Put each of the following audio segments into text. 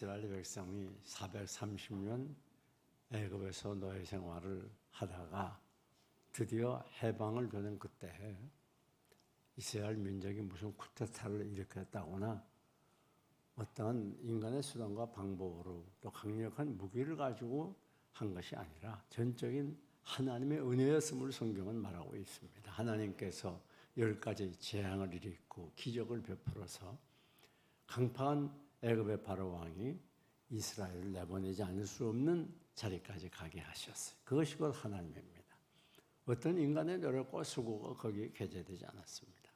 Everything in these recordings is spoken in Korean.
이스라엘 백성이 430년 애굽에서 노예 생활을 하다가 드디어 해방을 되는 그때 이스라엘 민족이 무슨 쿠데타를 일으켰다거나 어떠한 인간의 수단과 방법으로 또 강력한 무기를 가지고 한 것이 아니라 전적인 하나님의 은혜였음을 성경은 말하고 있습니다. 하나님께서 10가지 재앙을 일으키고 기적을 베풀어서 강팍한 애굽의 바로 왕이 이스라엘을 내보내지 않을 수 없는 자리까지 가게 하셨어요. 그것이 곧 하나님입니다. 어떤 인간의 노력과 수고가 거기에 게재되지 않았습니다.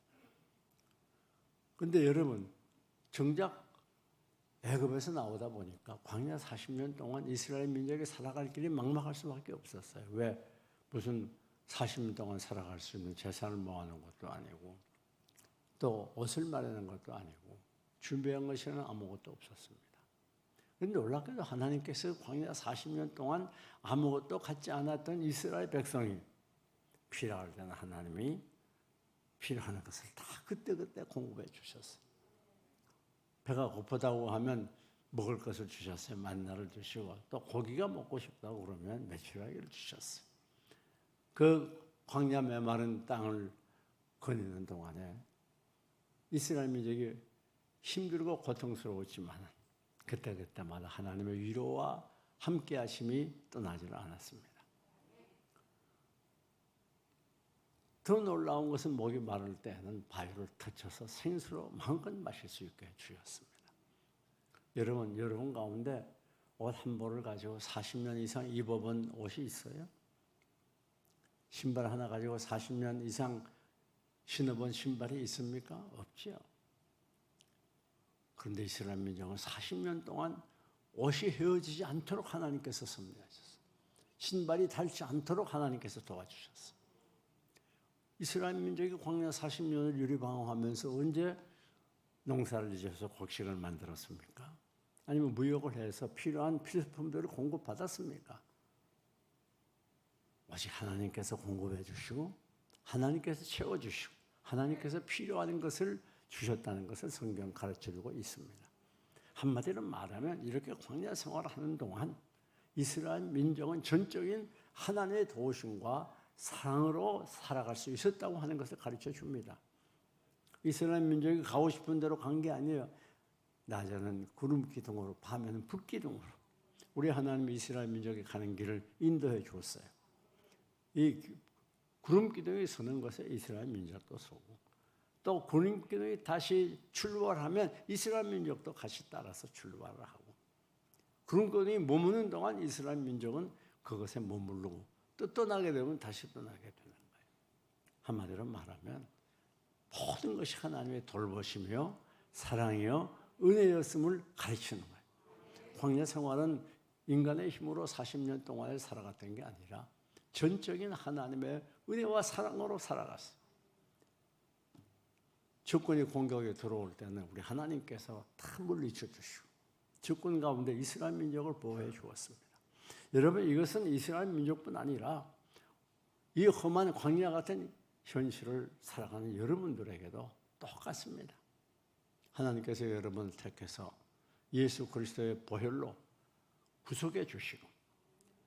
그런데 여러분, 정작 애굽에서 나오다 보니까 광야 40년 동안 이스라엘 민족이 살아갈 길이 막막할 수밖에 없었어요. 왜? 무슨 40년 동안 살아갈 수 있는 재산을 모아놓은 것도 아니고 또 옷을 마련한 것도 아니고 준비한 것에는 아무것도 없었습니다. 그런데 놀랍게도 하나님께서 광야 40년 동안 아무것도 갖지 않았던 이스라엘 백성이 필요할 때는 하나님이 필요한 것을 다 그때그때 공급해 주셨어요. 배가 고프다고 하면 먹을 것을 주셨어요. 만나를 주시고 또 고기가 먹고 싶다고 그러면 메추라기를 주셨어요. 그 광야 메마른 땅을 거니는 동안에 이스라엘 민족이 힘들고 고통스러웠지만 그때그때마다 하나님의 위로와 함께 하심이 떠나지를 않았습니다. 더 놀라운 것은 목이 마를 때에는 바위를 터쳐서 생수로 마음껏 마실 수 있게 주셨습니다. 여러분 가운데 옷 한 벌을 가지고 40년 이상 입어본 옷이 있어요? 신발 하나 가지고 40년 이상 신어본 신발이 있습니까? 없죠. 그런데 이스라엘 민족은 40년 동안 옷이 헤어지지 않도록 하나님께서 섭리하셨어요. 신발이 닳지 않도록 하나님께서 도와주셨어요. 이스라엘 민족이 광야 40년을 유리방황하면서 언제 농사를 지어서 곡식을 만들었습니까? 아니면 무역을 해서 필요한 필수품들을 공급받았습니까? 오직 하나님께서 공급해 주시고 하나님께서 채워주시고 하나님께서 필요한 것을 주셨다는 것을 성경 가르쳐주고 있습니다. 한마디로 말하면 이렇게 광야 생활을 하는 동안 이스라엘 민족은 전적인 하나님의 도우심과 사랑으로 살아갈 수 있었다고 하는 것을 가르쳐 줍니다. 이스라엘 민족이 가고 싶은 대로 간 게 아니에요. 낮에는 구름 기둥으로 밤에는 불 기둥으로 우리 하나님 이스라엘 민족이 가는 길을 인도해 주었어요. 이 구름 기둥이 서는 것에 이스라엘 민족도 서고 또 구름 기둥이 다시 출발하면 이스라엘 민족도 같이 따라서 출발을 하고 구름 기둥이 머무는 동안 이스라엘 민족은 그것에 머무르고 또 떠나게 되면 다시 떠나게 되는 거예요. 한마디로 말하면 모든 것이 하나님의 돌보심이요 사랑이요 은혜였음을 가르치는 거예요. 광야 생활은 인간의 힘으로 40년 동안을 살아갔던 게 아니라 전적인 하나님의 은혜와 사랑으로 살아갔어요. 적군이 공격에 들어올 때는 우리 하나님께서 다 물리쳐 주시고 적군 가운데 이스라엘 민족을 보호해 주었습니다. 여러분 이것은 이스라엘 민족뿐 아니라 이 험한 광야 같은 현실을 살아가는 여러분들에게도 똑같습니다. 하나님께서 여러분을 택해서 예수 그리스도의 보혈로 구속해 주시고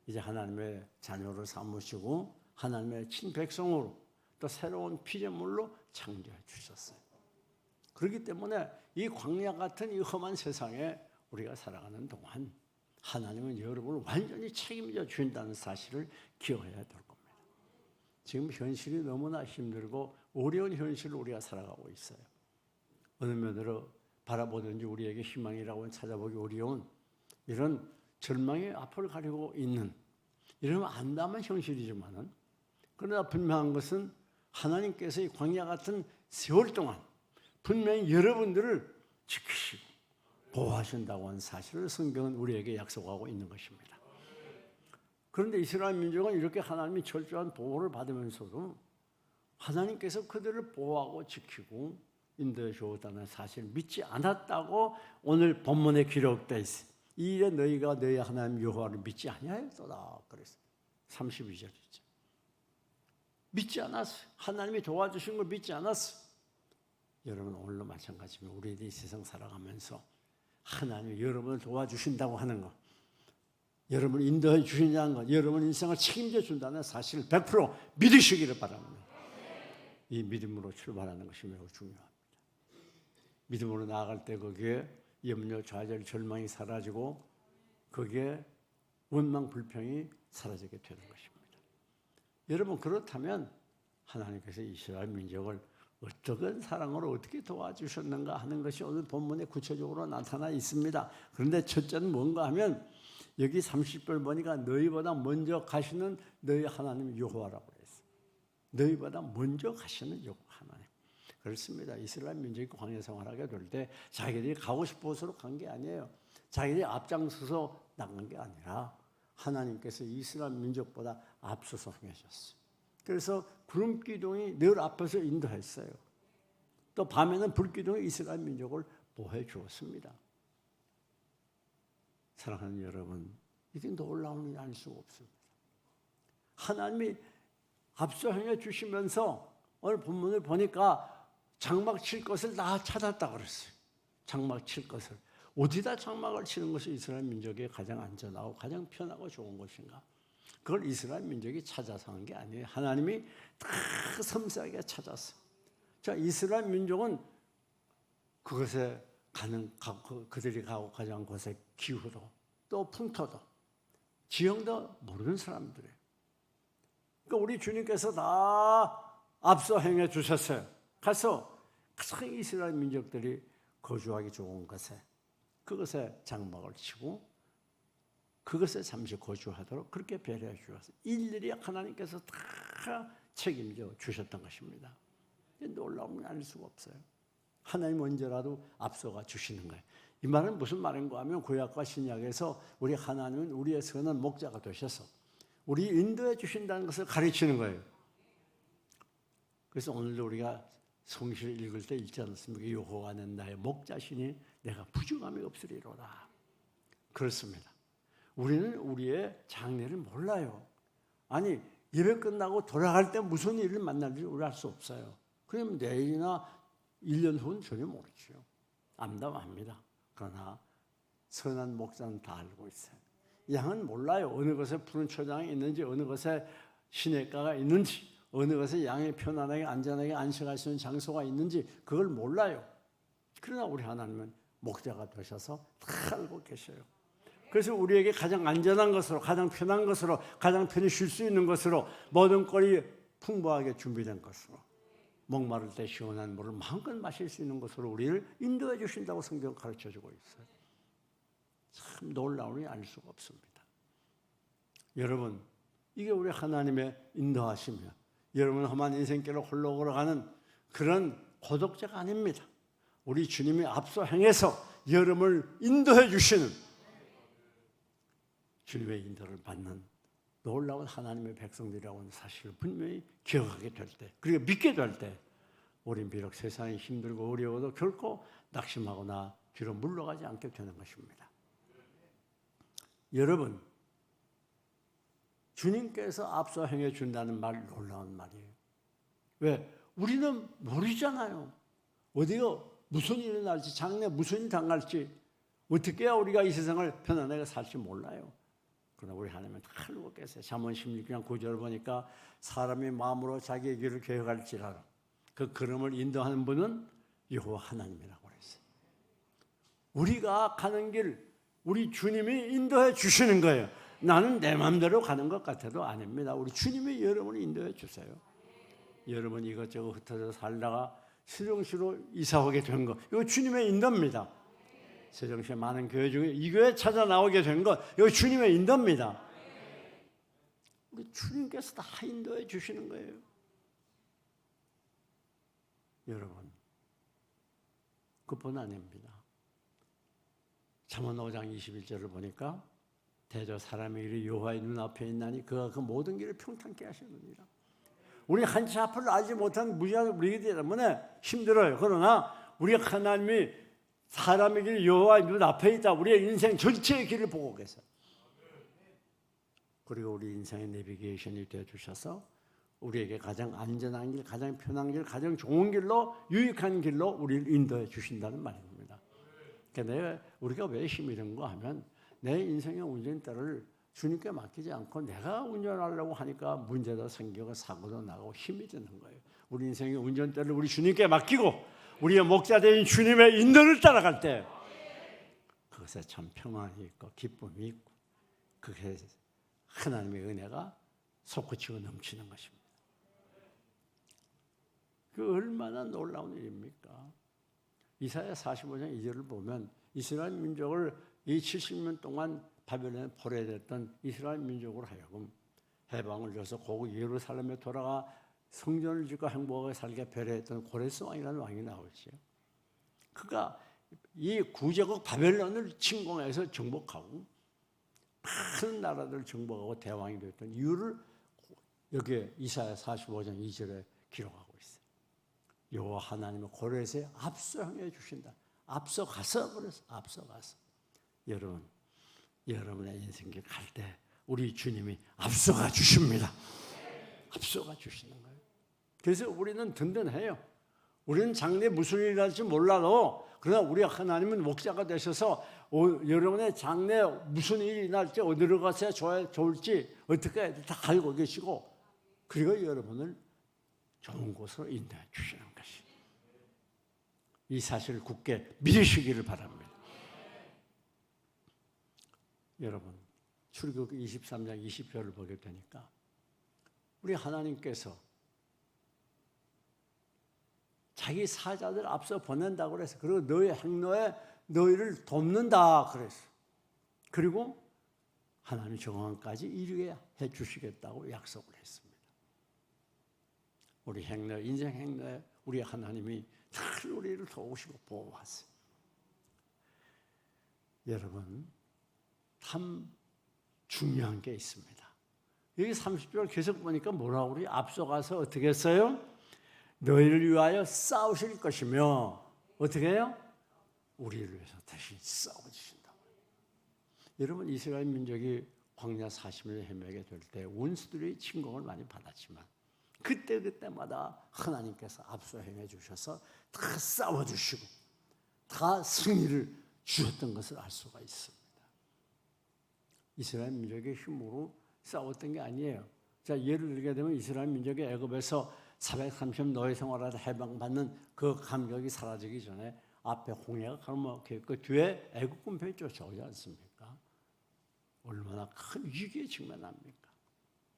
이제 하나님의 자녀를 삼으시고 하나님의 친백성으로 또 새로운 피조물로 창조해 주셨어요. 그렇기 때문에 이 광야 같은 이 험한 세상에 우리가 살아가는 동안 하나님은 여러분을 완전히 책임져 주신다는 사실을 기억해야 될 겁니다. 지금 현실이 너무나 힘들고 어려운 현실을 우리가 살아가고 있어요. 어느 면으로 바라보든지 우리에게 희망이라고 찾아보기 어려운 이런 절망의 앞을 가리고 있는 이런 암담한 현실이지만은 그러나 분명한 것은 하나님께서 이 광야 같은 세월 동안 분명히 여러분들을 지키시고 보호하신다고 하는 사실을 성경은 우리에게 약속하고 있는 것입니다. 그런데 이스라엘 민족은 이렇게 하나님이 철저한 보호를 받으면서도 하나님께서 그들을 보호하고 지키고 인도해 주었다는 사실을 믿지 않았다고 오늘 본문에 기록되어 있어요. 이 일에 너희가 너희 하나님 여호와를 믿지 아니하였도다 그랬어요. 32절이죠. 믿지 않았어요. 하나님이 도와주신 걸 믿지 않았어요. 여러분 오늘도 마찬가지입니다. 우리들이 세상 살아가면서 하나님이 여러분을 도와주신다고 하는 것, 여러분을 인도해 주신다는 것, 여러분 인생을 책임져 준다는 사실을 100% 믿으시기를 바랍니다. 이 믿음으로 출발하는 것이 매우 중요합니다. 믿음으로 나아갈 때 거기에 염려, 좌절, 절망이 사라지고 거기에 원망, 불평이 사라지게 되는 것입니다. 여러분, 그렇다면 하나님께서 이스라엘 민족을 어떤 사랑으로 어떻게 도와주셨는가 하는 것이 오늘 본문에 구체적으로 나타나 있습니다. 그런데 첫째는 뭔가 하면 여기 30절 보니까 너희보다 먼저 가시는 너희 하나님 여호와라고 했어요. 너희보다 먼저 가시는 여호와 하나님. 그렇습니다. 이스라엘 민족이 광야 생활하게 될 때 자기들이 가고 싶어서 간 게 아니에요. 자기들이 앞장서서 나간 게 아니라 하나님께서 이스라엘 민족보다 앞서서 행하셨어요. 그래서 구름 기둥이 늘 앞에서 인도했어요. 또 밤에는 불 기둥이 이스라엘 민족을 보호해 주었습니다. 사랑하는 여러분, 이게 놀라운 일이 아닐 수가 없습니다. 하나님이 앞서 행해 주시면서 오늘 본문을 보니까 장막 칠 것을 다 찾았다 그랬어요. 장막 칠 것을. 어디다 장막을 치는 것이 이스라엘 민족의 가장 안전하고 가장 편하고 좋은 것인가? 그걸 이스라엘 민족이 찾아서 한 게 아니에요. 하나님이 다 섬세하게 찾았어요. 자, 이스라엘 민족은 그것에 그들이 가고 가장 곳의 기후도 또 풍토도 지형도 모르는 사람들이에요. 그러니까 우리 주님께서 다 앞서 행해 주셨어요. 가서 가장 이스라엘 민족들이 거주하기 좋은 곳에 그것에 장막을 치고 그것에 잠시 거주하도록 그렇게 배려해 주셨어요. 일일이 하나님께서 다 책임져 주셨던 것입니다. 놀라움이 아닐 수가 없어요. 하나님 언제라도 앞서가 주시는 거예요. 이 말은 무슨 말인가 하면 구약과 신약에서 우리 하나님은 우리의 선한 목자가 되셔서 우리 인도해 주신다는 것을 가르치는 거예요. 그래서 오늘도 우리가 성시를 읽을 때 읽지 않았습니까? 여호와는 나의 목자시니 내가 부족함이 없으리로다. 그렇습니다. 우리는 우리의 장래를 몰라요. 아니, 예배 끝나고 돌아갈 때 무슨 일을 만날지 우리 알 수 없어요. 그럼 내일이나 1년 후는 전혀 모르죠. 암담합니다. 그러나 선한 목자는 다 알고 있어요. 양은 몰라요. 어느 곳에 푸른 초장이 있는지, 어느 곳에 시냇가가 있는지, 어느 곳에 양이 편안하게 안전하게 안식할 수 있는 장소가 있는지 그걸 몰라요. 그러나 우리 하나님은 목자가 되셔서 다 알고 계셔요. 그래서 우리에게 가장 안전한 것으로, 가장 편한 것으로, 가장 편히 쉴 수 있는 것으로, 모든 꼴이 풍부하게 준비된 것으로, 목마를 때 시원한 물을 마음껏 마실 수 있는 것으로 우리를 인도해 주신다고 성경 가르쳐주고 있어요. 참 놀라움이 아닐 수가 없습니다. 여러분, 이게 우리 하나님의 인도하시며 여러분 험한 인생길을 홀로 걸어가는 그런 고독자가 아닙니다. 우리 주님이 앞서 행해서 여러분을 인도해 주시는 주님의 인도를 받는 놀라운 하나님의 백성들이라고 하는 사실을 분명히 기억하게 될 때, 그리고 믿게 될 때 우린 비록 세상이 힘들고 어려워도 결코 낙심하거나 뒤로 물러가지 않게 되는 것입니다. 여러분, 주님께서 앞서 행해 준다는 말 놀라운 말이에요. 왜? 우리는 모르잖아요. 어디가 무슨 일이 날지, 장래 무슨 일이 당할지, 어떻게 해야 우리가 이 세상을 편안하게 살지 몰라요. 그러나 우리 하나님은 다 알고 계세요. 잠언 16장 9절을 보니까 사람이 마음으로 자기의 길을 계획할지라도 그 걸음을 인도하는 분은 여호와 하나님이라고 그랬어요. 우리가 가는 길, 우리 주님이 인도해 주시는 거예요. 나는 내 마음대로 가는 것 같아도 아닙니다. 우리 주님이 여러분을 인도해 주세요. 여러분 이것저것 흩어져 살다가 세종시로 이사 오게 된 거, 이거 주님의 인도입니다. 세종시에 많은 교회 중에 이 교회 찾아 나오게 된 것, 이거 주님의 인도입니다. 우리 주님께서 다 인도해 주시는 거예요. 여러분, 그뿐 아닙니다. 잠언 5장 21절을 보니까 대저 사람의 일이 여호와의 눈앞에 있나니 그가 그 모든 길을 평탄케 하시느니라. 우리 한치 앞을 알지 못한 무지한 우리이기 때문에 힘들어요. 그러나 우리 하나님이 사람의 길 여호와의 눈앞에 있다. 우리의 인생 전체의 길을 보고 계세요. 그리고 우리 인생의 내비게이션이 되어주셔서 우리에게 가장 안전한 길, 가장 편한 길, 가장 좋은 길로, 유익한 길로 우리를 인도해 주신다는 말입니다. 그러니까 우리가 왜 힘이 든가 하면 내 인생의 운전대를 주님께 맡기지 않고 내가 운전하려고 하니까 문제도 생기고 사고도 나고 힘이 드는 거예요. 우리 인생의 운전대를 우리 주님께 맡기고 우리의 목자되신 주님의 인도를 따라갈 때 그것에 참 평안이 있고 기쁨이 있고 그게 하나님의 은혜가 솟구치고 넘치는 것입니다. 그 얼마나 놀라운 일입니까? 이사야 45장 2절을 보면 이스라엘 민족을 이 70년 동안 바벨론에 포로됐던 이스라엘 민족으로 하여금 해방을 줘서 고국 예루살렘에 돌아가 성전을 짓고 행복하게 살게 배려했던 고레스 왕이라는 왕이 나오죠. 그가 이 구제국 바벨론을 침공해서 정복하고 큰 나라들을 정복하고 대왕이 되었던 이유를 여기에 이사야 45장 2절에 기록하고 있어요. 여호와 하나님의 고레스에 앞서 행해 주신다. 앞서가서 그래서 앞서가서 여러분의 인생길 갈 때 우리 주님이 앞서가 주십니다. 앞서가 주시는 거예요. 그래서 우리는 든든해요. 우리는 장래에 무슨 일이 날지 몰라도 그러나 우리 하나님은 목자가 되셔서 여러분의 장래에 무슨 일이 날지 어디로 가서야 좋을지 어떻게 해야 다 알고 계시고 그리고 여러분을 좋은 곳으로 인도해 주시는 것이 이 사실을 굳게 믿으시기를 바랍니다. 여러분 출애굽기 23장 20절을 보게 되니까 우리 하나님께서 자기 사자들 앞서 보낸다고 그래서 그리고 너의 행로에 너희를 돕는다 그랬어. 그리고 하나님 정황까지 이루게 해 주시겠다고 약속을 했습니다. 우리 행로, 인생 행로에 우리 하나님이 늘 우리를 도우시고 보호하세요. 여러분 참 중요한 게 있습니다. 여기 30절 계속 보니까 뭐라고 그래요? 앞서가서 어떻게 했어요? 너희를 위하여 싸우실 것이며 어떻게 해요? 우리를 위해서 대신 싸워주신다. 여러분 이스라엘 민족이 광야 40년 헤매게 될 때 원수들의 침공을 많이 받았지만 그때마다 하나님께서 앞서 행해 주셔서 다 싸워주시고 다 승리를 주셨던 것을 알 수가 있습니다. 이스라엘 민족의 힘으로 싸웠던 게 아니에요. 자, 예를 들게 되면 이스라엘 민족이 애굽에서 430년 노예 생활하다 해방받는 그 감격이 사라지기 전에 앞에 홍해가 가로막혀 있고 뒤에 애국 군병이 쫓아오지 않습니까? 얼마나 큰 위기에 직면합니까?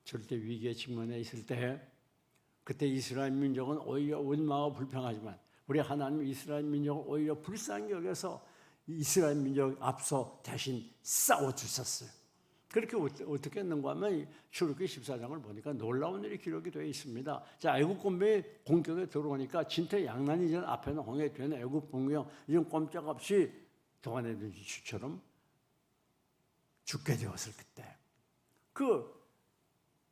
절대 위기에 직면해 있을 때 그때 이스라엘 민족은 오히려 원망하고 불평하지만 우리 하나님 이스라엘 민족을 오히려 불쌍히 여겨서 이스라엘 민족 앞서 대신 싸워주셨어요. 그렇게 어떻게 했는가 하면 출애굽기 14장을 보니까 놀라운 일이 기록이 되어 있습니다. 자, 애국 군병이 공격에 들어오니까 진퇴 양난이 전 앞에는 홍해 뒤에는 애국 군병 이런 꼼짝없이 동안의 쥐처럼 죽게 되었을 그때 그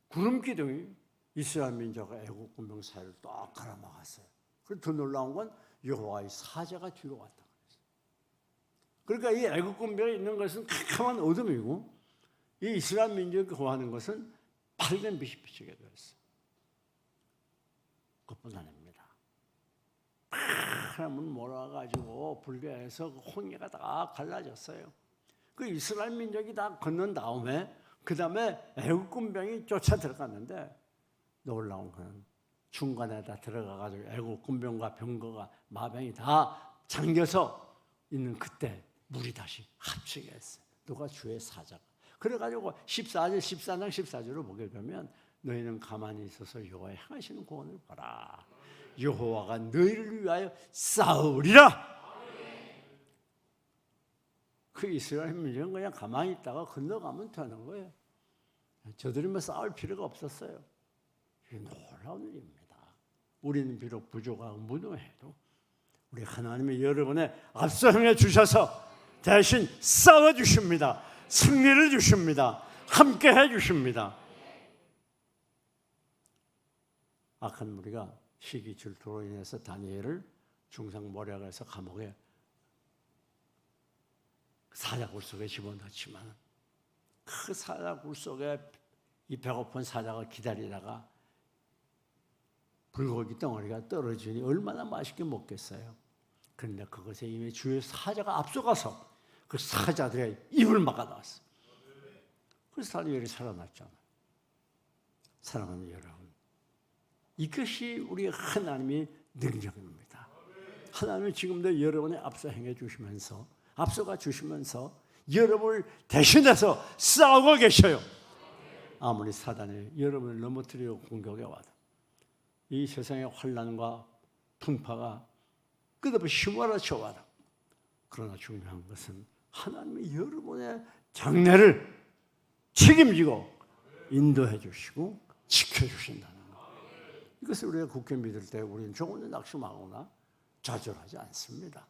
구름 기둥이 이스라엘 민족과 애국 군병 사이를 딱 가로막았어요. 그리고 더 놀라운 건 여호와의 사자가 뒤로 왔다. 그러니까 이 애국 군병에 있는 것은 캄캄한 어둠이고 이 이스라엘 민족이 거하는 것은 밝은 빛이 비치게 되었어요. 그것뿐 아닙니다. 파란 문 몰아가지고 불교에서 그 홍해가 다 갈라졌어요. 그 이스라엘 민족이 다 건넌 다음에 그 다음에 애국 군병이 쫓아 들어갔는데 놀라운 건 중간에다 들어가가지고 애국 군병과 병거가 마병이 다 잠겨서 있는 그때 물이 다시 합치게 했어요. 누가 주의 사자가. 그래가지고 14장 14절을 보게 되면 너희는 가만히 있어서 여호와의 행하시는 구원을 봐라. 여호와가 너희를 위하여 싸우리라. 그 이스라엘 민족은 그냥 가만히 있다가 건너가면 되는 거예요. 저들이 뭐 싸울 필요가 없었어요. 이게 놀라운 일입니다. 우리는 비록 부족하고 무능해도 우리 하나님이 여러분의 앞서 행해 주셔서 대신 싸워주십니다. 승리를 주십니다. 함께 해주십니다. 악한 무리가 시기 질투로 인해서 다니엘을 중상모략에서 감옥에 사자굴 속에 집어넣지만 그 사자굴 속에 이 배고픈 사자가 기다리다가 불고기 덩어리가 떨어지니 얼마나 맛있게 먹겠어요. 그런데 그것에 이미 주의 사자가 앞서가서 그 사자들의 입을 막아놨어. 그래서 다니엘이 살아났잖아요. 사랑하는 여러분, 이것이 우리 하나님의 능력입니다. 하나님은 지금도 여러분의 앞서 행해 주시면서, 앞서가 주시면서 여러분을 대신해서 싸우고 계셔요. 아무리 사단이 여러분을 넘어뜨리고 공격해 와도, 이 세상의 환난과 풍파가 끝없이 휘몰아쳐 와도, 그러나 중요한 것은 하나님이 여러분의 장래를 책임지고 인도해 주시고 지켜주신다는 것. 이것을 우리가 굳게 믿을 때 우리는 조금도 낙심하거나 좌절하지 않습니다.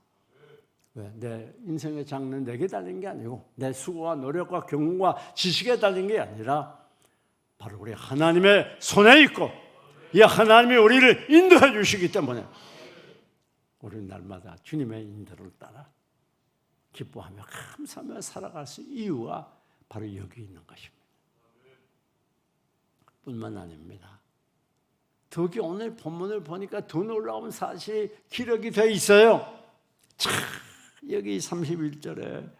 왜? 내 인생의 장래는 내게 달린 게 아니고 내 수고와 노력과 경험과 지식에 달린 게 아니라 바로 우리 하나님의 손에 있고, 이 하나님이 우리를 인도해 주시기 때문에 우리는 날마다 주님의 인도를 따라 기뻐하며 감사하며 살아갈 수 있는 이유가 바로 여기 있는 것입니다. 뿐만 아닙니다. 더욱이 오늘 본문을 보니까 더 놀라운 사실이 기록이 되어 있어요. 참, 여기 31절에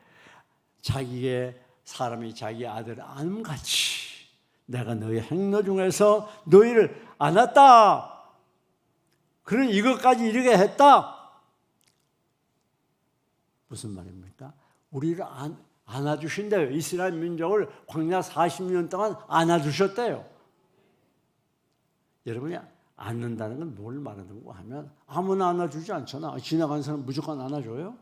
자기의 사람이 자기 아들 안음같이 내가 너희 행로 중에서 너희를 안았다. 그런 이것까지 이르게 했다. 무슨 말입니까? 우리를 안아주신대요. 이스라엘 민족을 광야 40년 동안 안아주셨대요. 여러분이 안는다는 건 뭘 말하는가 하면 아무나 안아주지 않잖아. 지나간 사람 무조건 안아줘요?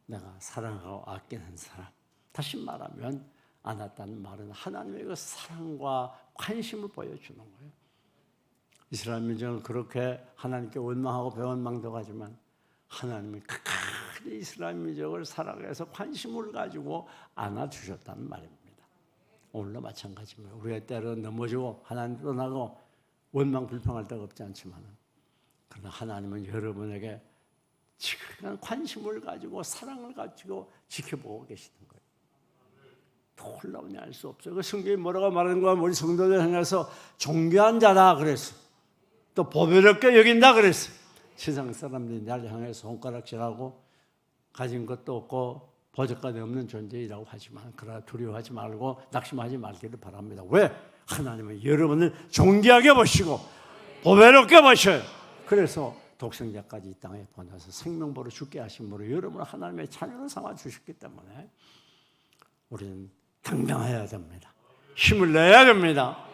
내가 사랑하고 아끼는 사람. 다시 말하면 안았다는 말은 하나님의 그 사랑과 관심을 보여주는 거예요. 이스라엘 민족은 그렇게 하나님께 원망하고 배원망도 가지만 하나님이 끝까지 이스라엘 민족을 사랑해서 관심을 가지고 안아주셨다는 말입니다. 오늘도 마찬가지입니다. 우리가 때로 넘어지고 하나님 떠나고 원망 불평할 데가 없지 않지만, 그러나 하나님은 여러분에게 지극한 관심을 가지고 사랑을 가지고 지켜보고 계시는 거예요. 놀라우니 알 수 없어요. 그 성경이 뭐라고 말하는 거야? 우리 성도들 향해서 존귀한 자다 그랬어. 또 보배롭게 여긴다 그랬어. 세상 사람들이 나를 향해서 손가락질하고 가진 것도 없고 보잘것이 없는 존재이라고 하지만, 그러나 두려워하지 말고 낙심하지 말기를 바랍니다. 왜? 하나님은 여러분을 존귀하게 보시고 보배롭게 보셔요. 그래서 독생자까지 이 땅에 보내서 생명보로 죽게 하심으로 여러분을 하나님의 자녀로 삼아 주셨기 때문에 우리는 당당해야 됩니다. 힘을 내야 됩니다.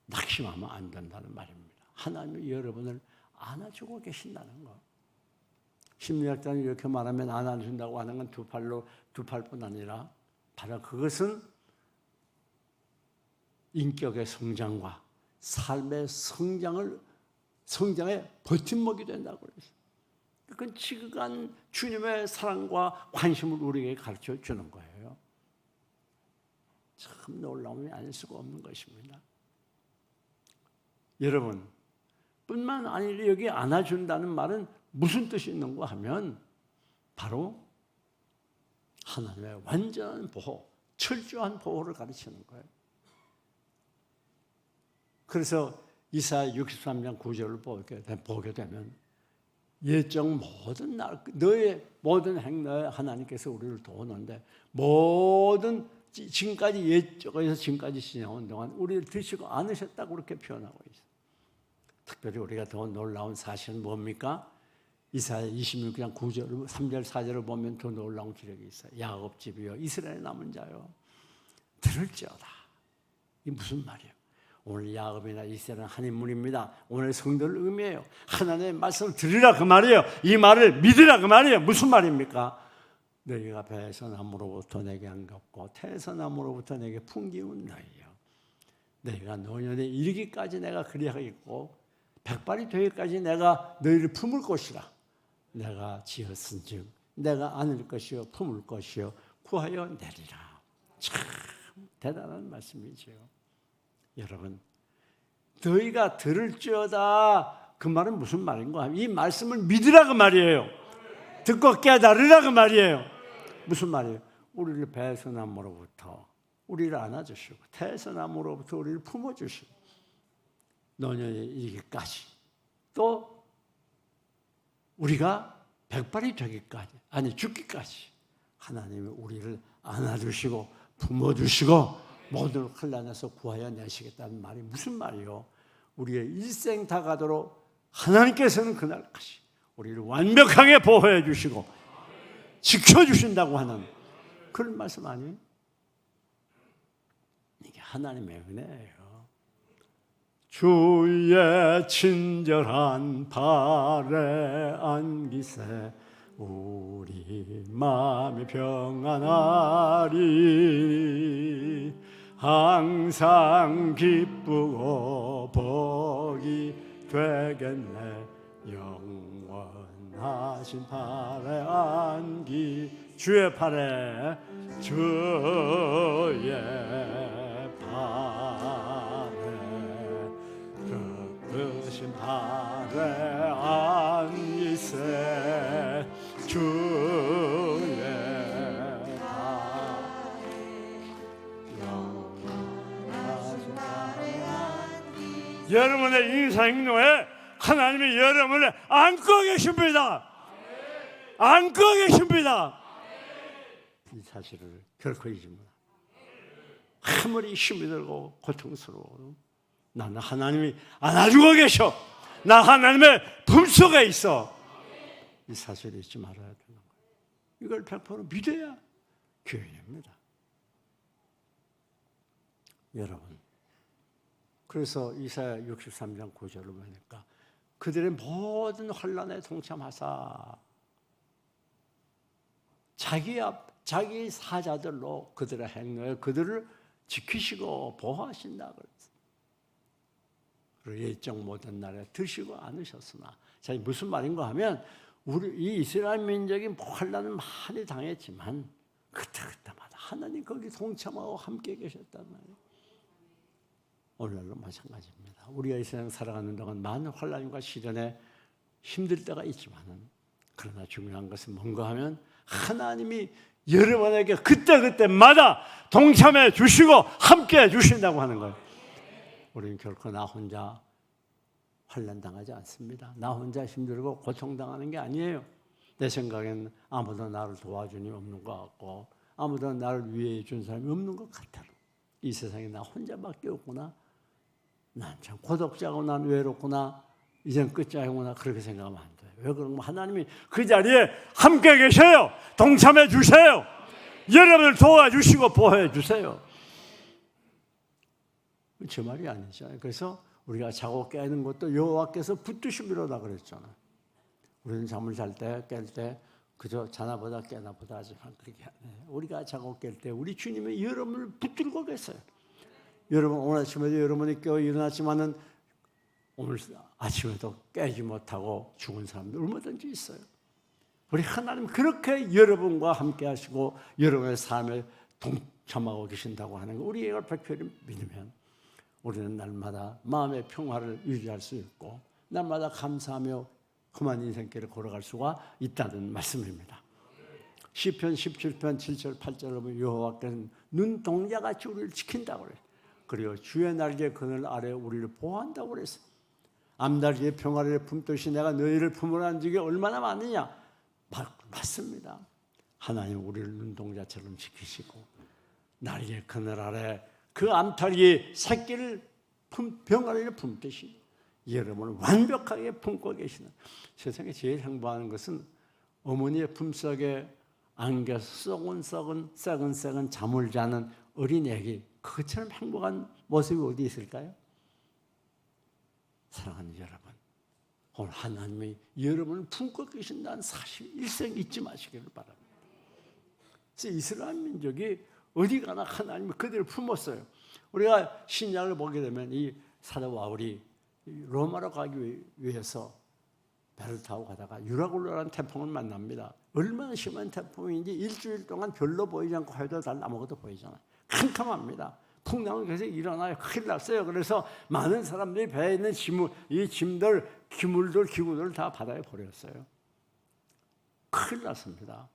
낙심하면 안 된다는 말입니다. 하나님이 여러분을 안아주고 계신다는 것. 심리학자는 이렇게 말하면 안아준다고 하는 건 두 팔뿐 아니라 바로 그것은 인격의 성장과 삶의 성장의 버팀목이 된다고 그랬어요. 그건 지극한 주님의 사랑과 관심을 우리에게 가르쳐 주는 거예요. 참 놀라움이 아닐 수가 없는 것입니다. 여러분, 뿐만 아니라 여기 안아준다는 말은 무슨 뜻이 있는가 하면 바로 하나님의 완전한 보호, 철저한 보호를 가르치는 거예요. 그래서 이사야 63장 9절을 보게 되면 예적 모든 너의 모든 행로에 하나님께서 우리를 도우는데 모든 지금까지 예적에서 지금까지 지나온 동안 우리를 드시고 안으셨다고 그렇게 표현하고 있어요. 특별히 우리가 더 놀라운 사실은 뭡니까? 이사야 26장 9절, 3절, 4절을 보면 더 놀라운 기록이 있어요. 야곱 집이여 이스라엘 남은 자여 들을지어다. 이게 무슨 말이에요? 오늘 야곱이나 이스라엘은 한 인물입니다. 오늘 성도를 의미해요. 하나님의 말씀을 들으라 그 말이에요. 이 말을 믿으라 그 말이에요. 무슨 말입니까? 너희가 배에서 나무로부터 내게 안겼고 태에서 나무로부터 내게 풍기운 너희여. 너희가 노년에 이르기까지 내가 그리하겠고 백발이 되기까지 내가 너희를 품을 것이라. 내가 지었은즉 내가 안을 것이요 품을 것이요 구하여 내리라. 참 대단한 말씀이죠. 여러분, 너희가 들을지어다 그 말은 무슨 말인가 하면 이 말씀을 믿으라 그 말이에요. 듣고 깨달으라 그 말이에요. 무슨 말이에요? 우리를 배에서 나무로부터 우리를 안아주시고 태에서 나무로부터 우리를 품어주시고 노년에 이르기까지 또 우리가 백발이 되기까지, 아니 죽기까지 하나님이 우리를 안아주시고 품어주시고 모든 환난에서 구하여 내시겠다는 말이 무슨 말이요? 우리의 일생 다 가도록 하나님께서는 그날까지 우리를 완벽하게 보호해 주시고 지켜주신다고 하는 그런 말씀 아니에요? 이게 하나님의 은혜예요. 주의 친절한 발에 안기세 우리 마음이 평안하리. 항상 기쁘고 복이 되겠네. 영원하신 팔에 안기. 주의 팔에, 주의 팔에, 크신 팔에 안기세. 주의 여러분의 인생 행로에 하나님이 여러분을 안고 계십니다. 안고 계십니다. 이 사실을 결코 잊지 마라. 아무리 힘이 들고 고통스러워, 나는 하나님이 안아주고 계셔. 나 하나님의 품속에 있어. 이 사실을 잊지 말아야 되는 거예요. 이걸 100% 믿어야 교회입니다. 여러분, 그래서 이사야 63장 9절을 보니까 그들의 모든 환난에 동참하사 자기 사자들로 그들의 행로에 그들을 지키시고 보호하신다 그랬어요. 그리고 예정 모든 날에 드시고 않으셨으나, 자, 무슨 말인가 하면 우리 이 이스라엘 민족이 환난을 많이 당했지만 그때마다 하나님 거기 동참하고 함께 계셨단 말이에요. 오늘날도 마찬가지입니다. 우리가 이 세상 살아가는 동안 많은 환난과 시련에 힘들 때가 있지만은, 그러나 중요한 것은 뭔가 하면 하나님이 여러분에게 그때마다 동참해 주시고 함께 해 주신다고 하는 거예요. 우리는 결코 나 혼자 환난 당하지 않습니다. 나 혼자 힘들고 고통당하는 게 아니에요. 내 생각엔 아무도 나를 도와주니 없는 것 같고 아무도 나를 위해 준 사람이 없는 것 같아요. 이 세상에 나 혼자밖에 없구나. 난 참 고독자고 난 외롭구나. 이젠 끝장이구나. 그렇게 생각하면 안 돼요. 왜 그런가? 하나님이 그 자리에 함께 계셔요. 동참해 주세요. 여러분을 도와주시고 보호해 주세요. 제 말이 아니잖아요. 그래서 우리가 자고 깨는 것도 여호와께서 붙드심이로다 그랬잖아요. 우리는 잠을 잘 때, 깰 때 그저 자나보다 깨나보다 하지만 그렇게 안 해요. 우리가 자고 깰 때 우리 주님이 여러분을 붙들고 계세요. 여러분 오늘 아침에도 여러분이 깨어 일어났지만은 오늘 아침에도 깨지 못하고 죽은 사람들 얼마든지 있어요. 우리 하나님 그렇게 여러분과 함께 하시고 여러분의 삶에 동참하고 계신다고 하는 거, 우리 이걸 백혈히 믿으면 우리는 날마다 마음의 평화를 유지할 수 있고 날마다 감사하며 험한 인생길을 걸어갈 수가 있다는 말씀입니다. 시편 17편 7절 8절을 보면 여호와께서는 눈동자같이 우리를 지킨다고 그래요. 그리고 주의 날개 그늘 아래 우리를 보호한다고 그랬어요. 암날개의 평화를 품듯이 내가 너희를 품으로 한 적이 얼마나 많으냐. 맞습니다. 하나님 우리를 눈동자처럼 지키시고 날개 그늘 아래 그 암탉이 새끼를 병아리를 품듯이 여러분을 완벽하게 품고 계시는, 세상에 제일 행복한 것은 어머니의 품속에 안겨서 썩은 잠을 자는 어린 애기, 그것처럼 행복한 모습이 어디 있을까요? 사랑하는 여러분, 오늘 하나님이 여러분을 품고 계신다는 사실 일생 잊지 마시기를 바랍니다. 그래서 이스라엘 민족이 어디 가나 하나님이 그들을 품었어요. 우리가 신약을 보게 되면 이 사도 바울이 로마로 가기 위해서 배를 타고 가다가 유라굴로라는 태풍을 만납니다. 얼마나 심한 태풍인지 일주일 동안 별로 보이지 않고 해도 달 아무것도 보이잖아요. 캄캄합니다. 풍랑은 계속 일어나요. 큰일 났어요. 그래서 많은 사람들이 배에 있는 짐들, 기구들을 다 바다에 버렸어요. 큰일 났습니다.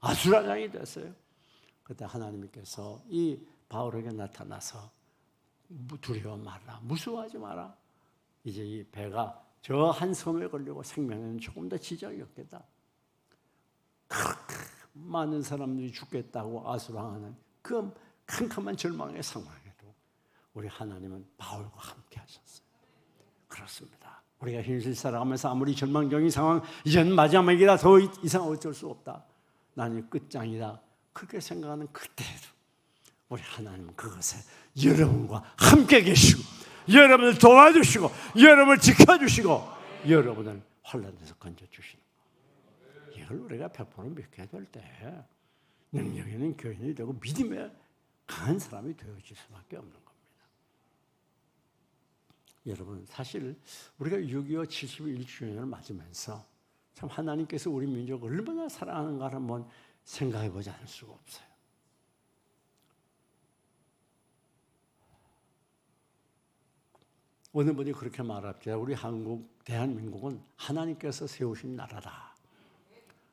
아수라장이 됐어요. 그때 하나님께서 이 바울에게 나타나서 두려워 말라, 무서워하지 마라. 이제 이 배가 저 한 섬에 걸리고 생명에는 조금 더 지장이 없겠다. 그렇게 많은 사람들이 죽겠다고 아수랑하는 그 캄캄한 절망의 상황에도 우리 하나님은 바울과 함께 하셨어요. 그렇습니다. 우리가 현실 살아가면서 아무리 절망적인 상황, 이제는 마지막이다, 더 이상 어쩔 수 없다, 나는 끝장이다, 그렇게 생각하는 그때에도 우리 하나님은 그것에 여러분과 함께 계시고 여러분을 도와주시고 여러분을 지켜주시고 여러분을 환난에서 건져주시는 거예요. 이걸 우리가 100% 믿게 될 때 능력 있는 교인이 되고 믿음에 강한 사람이 되어질 수밖에 없는 겁니다. 여러분, 사실 우리가 6.25 71주년을 맞으면서 참 하나님께서 우리 민족을 얼마나 사랑하는가를 한번 생각해 보지 않을 수가 없어요. 어느 분이 그렇게 말합니다. 우리 한국, 대한민국은 하나님께서 세우신 나라다.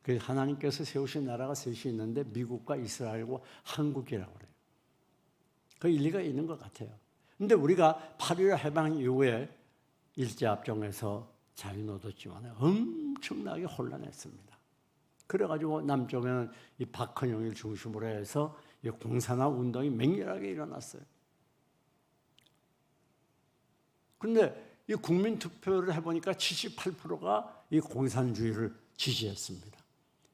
그래서 하나님께서 세우신 나라가 셋이 있는데 미국과 이스라엘과 한국이라고 그래요. 그 일리가 있는 것 같아요. 그런데 우리가 8.15 해방 이후에 일제압정에서 자유는 얻었지만 엄청나게 혼란했습니다. 그래가지고 남쪽에는 이 박헌영을 중심으로 해서 이 공산화 운동이 맹렬하게 일어났어요. 그런데 이 국민 투표를 해보니까 78%가 이 공산주의를 지지했습니다.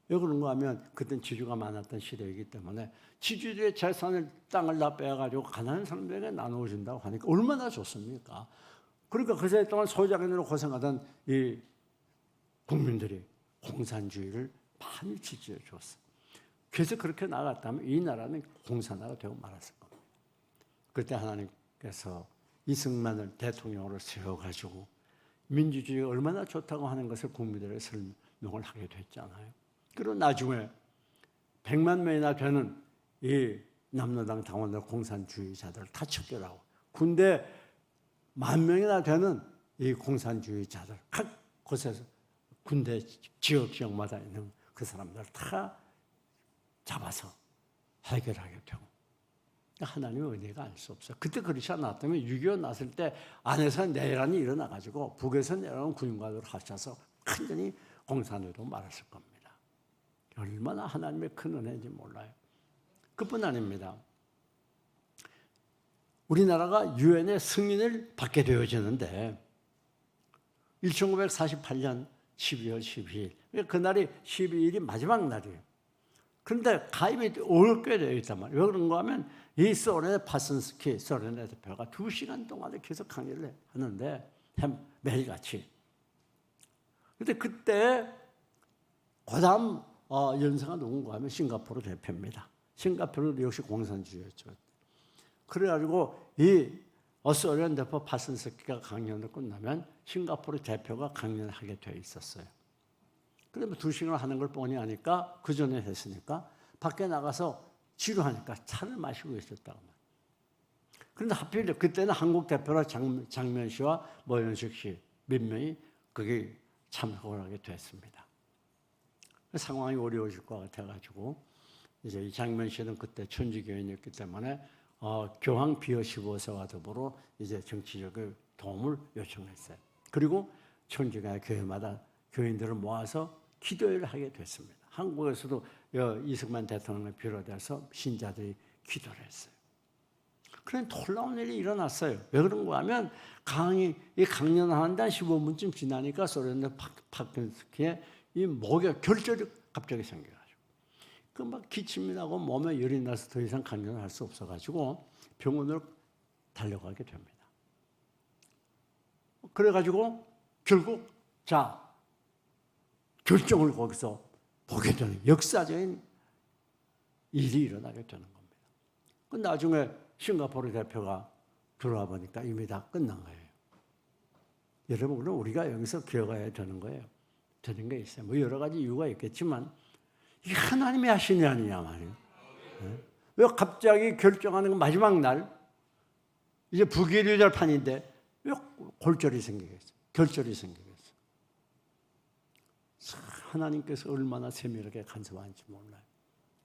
왜 그런가 하면 그때는 지주가 많았던 시대이기 때문에 지주들의 재산을, 땅을 다 빼가지고 가난한 사람들에게 나누어준다고 하니까 얼마나 좋습니까? 그러니까 그 세대 동안 소작인으로 고생하던 이 국민들이 공산주의를 많이 지지해 줬어요. 그래서 그렇게 나갔다면 이 나라는 공산화가 되고 말았을 겁니다. 그때 하나님께서 이승만을 대통령으로 세워가지고 민주주의가 얼마나 좋다고 하는 것을 국민들에게 설명을 하게 됐잖아요. 그리고 나중에 100만 명이나 되는 이 남로당 당원들 공산주의자들을 다 척결하고 군대 10,000명이나 되는 이 공산주의자들 각 곳에서 군대 지역마다 있는 그 사람들을 다 잡아서 해결하게 되고 하나님의 은혜가 알 수 없어요. 그때 그렇지 않았다면 6.25 났을 때 안에서 내란이 일어나가지고 북에서 내려온 군인과를 하셔서 완전히 공산으로 말았을 겁니다. 얼마나 하나님의 큰 은혜인지 몰라요. 그뿐 아닙니다. 우리나라가 유엔의 승인을 받게 되어지는데 1948년 12월 12일 그날이 12일이 마지막 날이에요. 그런데 가입이 어렵게 되어 있단 말이에요. 왜 그런가 하면 이 소련의 파슨스키 소련의 대표가 2시간 동안에 계속 강의를 하는데 매일같이. 그런데 그때 그 다음 연사가 누군가 하면 싱가포르 대표입니다. 싱가포르도 역시 공산주의였죠. 그래가지고 이 소련 대표 파슨스키가 강연을 끝나면 싱가포르 대표가 강연을 하게 되어 있었어요. 그러면 2시간을 하는 걸 뻔히 하니까 그 전에 했으니까 밖에 나가서 지루하니까 차를 마시고 있었다고 말이에요. 그런데 하필 그때는 한국 대표라 장면 씨와 모현식 씨 몇 명이 거기 참석을 하게 됐습니다. 상황이 어려워질 것 같아가지고 이제 이 장면 씨는 그때 천주교인이었기 때문에 교황 비어 15세와 더불어 이제 정치적 도움을 요청했어요. 그리고 천주교회 교회마다 교인들을 모아서 기도회를 하게 됐습니다. 한국에서도 이승만 대통령을 비롯해서 신자들이 기도를 했어요. 그런데 놀라운 일이 일어났어요. 왜 그런가 하면 강연하는데 한 15분쯤 지나니까 소련의 파슨스키의 이 목에 결절이 갑자기 생겨가지고 그 막 기침이 나고 몸에 열이 나서 더 이상 강연을 할 수 없어가지고 병원으로 달려가게 됩니다. 그래가지고 결국 결정을 거기서 보게 되는 역사적인 일이 일어나게 되는 겁니다. 그 나중에 싱가포르 대표가 들어와 보니까 이미 다 끝난 거예요. 여러분, 그럼 우리가 여기서 기억해야 되는 거예요. 되는 게 있어요. 뭐 여러 가지 이유가 있겠지만 이게 하나님이 하신 일 아니냐 말이에요. 왜 갑자기 결정하는 건 마지막 날 이제 부기류절판인데 왜 골절이 생기겠어요? 결절이 생기겠어요? 하나님께서 얼마나 세밀하게 간섭하는지 몰라요.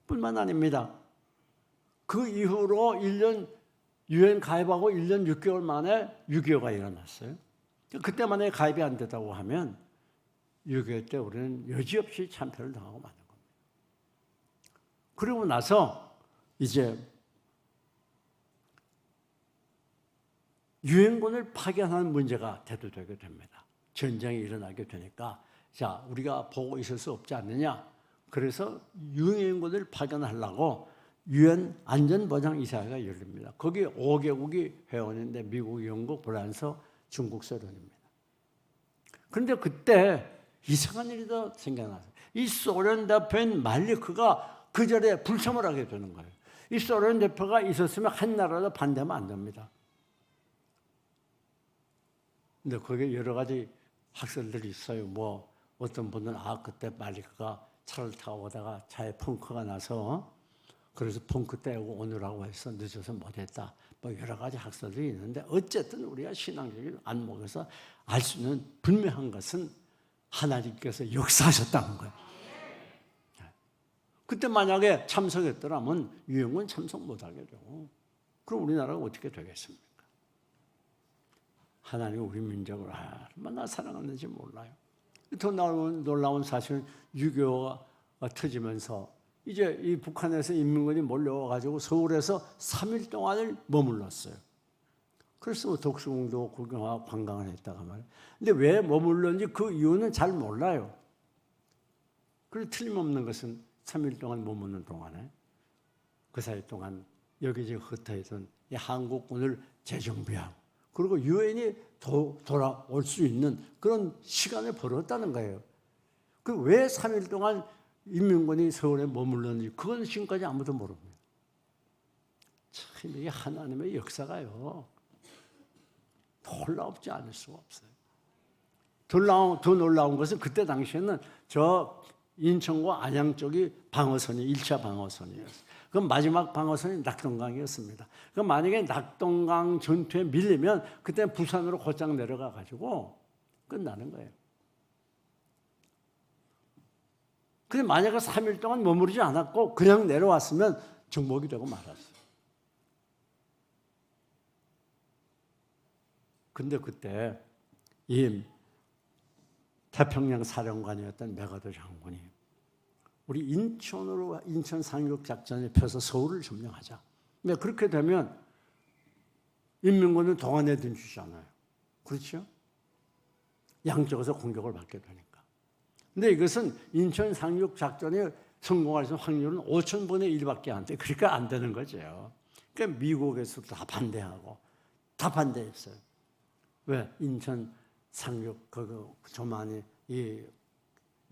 뿐만 아닙니다. 그 이후로 1년 유엔 가입하고 1년 6개월 만에 6.25가 일어났어요. 그때 만약에 가입이 안 되다고 하면 6.25 때 우리는 여지없이 참패를 당하고 마는 겁니다. 그리고 나서 이제 유엔군을 파견하는 문제가 대두되게 됩니다. 전쟁이 일어나게 되니까 자, 우리가 보고 있을 수 없지 않느냐. 그래서 유엔군을 파견하려고 유엔 안전보장이사회가 열립니다. 거기 5개국이 회원인데 미국, 영국, 프랑스, 중국, 소련입니다. 그런데 그때 이상한 일이 더 생겨났어요. 이 소련 대표인 말리크가 그 자리에 불참을 하게 되는 거예요. 이 소련 대표가 있었으면 한 나라도 반대하면 안 됩니다. 근데 거기에 여러 가지 학설들이 있어요. 뭐 어떤 분은 그때 말리크가 차를 타고 오다가 차에 펑크가 나서 그래서 펑크 떼고 오느라고 해서 늦어서 못했다. 뭐 여러 가지 학설들이 있는데 어쨌든 우리가 신앙적인 안목에서 알 수 있는 분명한 것은 하나님께서 역사하셨다는 거예요. 그때 만약에 참석했더라면 유엔군 참석 못하게 되고 그럼 우리나라가 어떻게 되겠습니까? 하나님이 우리 민족을 얼마나 사랑하는지 몰라요. 더 놀라운 사실은 6.25가 터지면서 이제 이 북한에서 인민군이 몰려와가지고 서울에서 3일 동안을 머물렀어요. 그래서 뭐 독수궁도 구경하고 관광을 했다가 말이에요. 근데 왜 머물렀는지 그 이유는 잘 몰라요. 그리고 틀림없는 것은 3일 동안 머무는 동안에 그 사이 동안 여기저기 흩어있던 이 한국군을 재정비하고 그리고 유엔이 돌아올 수 있는 그런 시간을 벌었다는 거예요. 그 왜 3일 동안 인민군이 서울에 머물렀는지 그건 지금까지 아무도 모릅니다. 참 이게 하나님의 역사가요. 놀랍지 않을 수가 없어요. 더 놀라운 것은 그때 당시에는 저 인천과 안양 쪽이 방어선이 1차 방어선이었어요. 그 마지막 방어선이 낙동강이었습니다. 그 만약에 낙동강 전투에 밀리면 그때 부산으로 곧장 내려가 가지고 끝나는 거예요. 근데 만약에 3일 동안 머무르지 않았고 그냥 내려왔으면 정복이 되고 말았어요. 근데 그때 이 태평양 사령관이었던 메가더 장군이 우리 인천 상륙 작전에 펴서 서울을 점령하자. 근데 그렇게 되면 인민군은 동안에 든주잖아요. 그렇죠? 양쪽에서 공격을 받게 되니까. 근데 이것은 인천 상륙 작전에 성공할 수 있는 확률은 5,000분의 1밖에 안 돼. 그러니까 안 되는 거죠. 그러니까 미국에서도 다 반대하고 다 반대했어요. 왜? 인천 상륙 조만이 이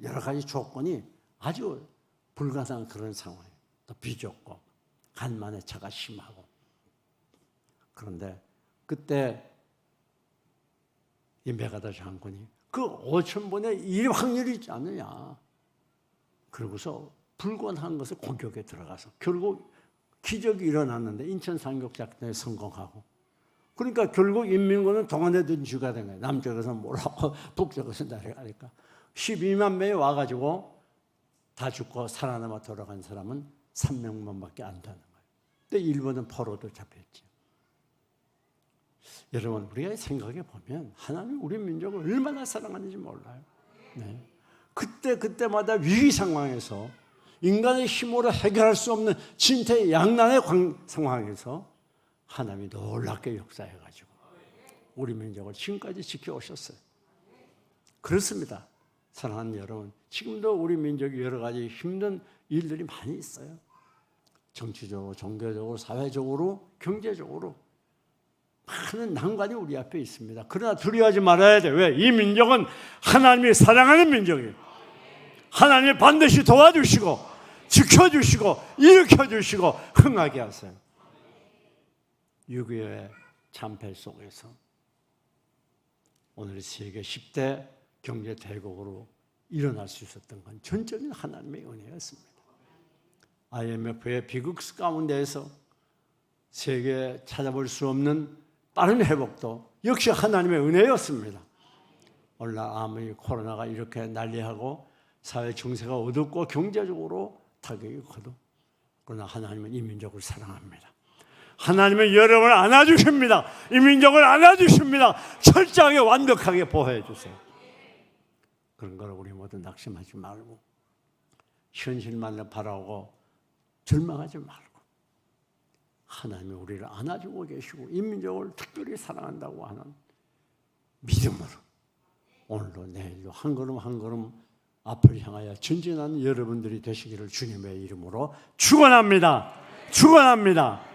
여러 가지 조건이 아주 불가능한 그런 상황이에요. 또 비좁고 간만의 차가 심하고. 그런데 그때 이 메가더 장군이 그 5,000분의 1 확률이 있지 않느냐. 그러고서 불권한 것을 공격에 들어가서 결국 기적이 일어났는데 인천 상륙 작전에 성공하고 그러니까 결국 인민군은 동안에 든 주가 된 거예요. 남쪽에서 몰아오고 북쪽에서 내려가니까 12만 명이 와가지고 다 죽고 살아남아 돌아간 사람은 3명만밖에 안 되는 거예요. 근데 일본은 포로도 잡혔죠. 여러분 우리가 생각해 보면 하나님 우리 민족을 얼마나 사랑하는지 몰라요. 네. 그때마다 위기 상황에서 인간의 힘으로 해결할 수 없는 진퇴양난의 상황에서 하나님이 놀랍게 역사해가지고 우리 민족을 지금까지 지켜오셨어요. 그렇습니다. 사랑하는 여러분, 지금도 우리 민족이 여러 가지 힘든 일들이 많이 있어요. 정치적으로, 종교적으로, 사회적으로, 경제적으로 많은 난관이 우리 앞에 있습니다. 그러나 두려워하지 말아야 돼요. 왜? 이 민족은 하나님이 사랑하는 민족이에요. 하나님이 반드시 도와주시고 지켜주시고 일으켜주시고 흥하게 하세요. 6.25의 참패 속에서 오늘 세계 10대 경제 대국으로 일어날 수 있었던 건 전적인 하나님의 은혜였습니다. IMF의 비극 가운데에서 세계에 찾아볼 수 없는 빠른 회복도 역시 하나님의 은혜였습니다. 오늘날 아무리 코로나가 이렇게 난리하고 사회 정세가 어둡고 경제적으로 타격이 커도 그러나 하나님은 이 민족을 사랑합니다. 하나님은 여러분을 안아주십니다. 이 민족을 안아주십니다. 철저하게 완벽하게 보호해 주세요. 그런 걸 우리 모두 낙심하지 말고 현실만을 바라고 절망하지 말고 하나님이 우리를 안아주고 계시고 이 민족을 특별히 사랑한다고 하는 믿음으로 오늘도 내일도 한 걸음 한 걸음 앞을 향하여 전진하는 여러분들이 되시기를 주님의 이름으로 축원합니다. 축원합니다.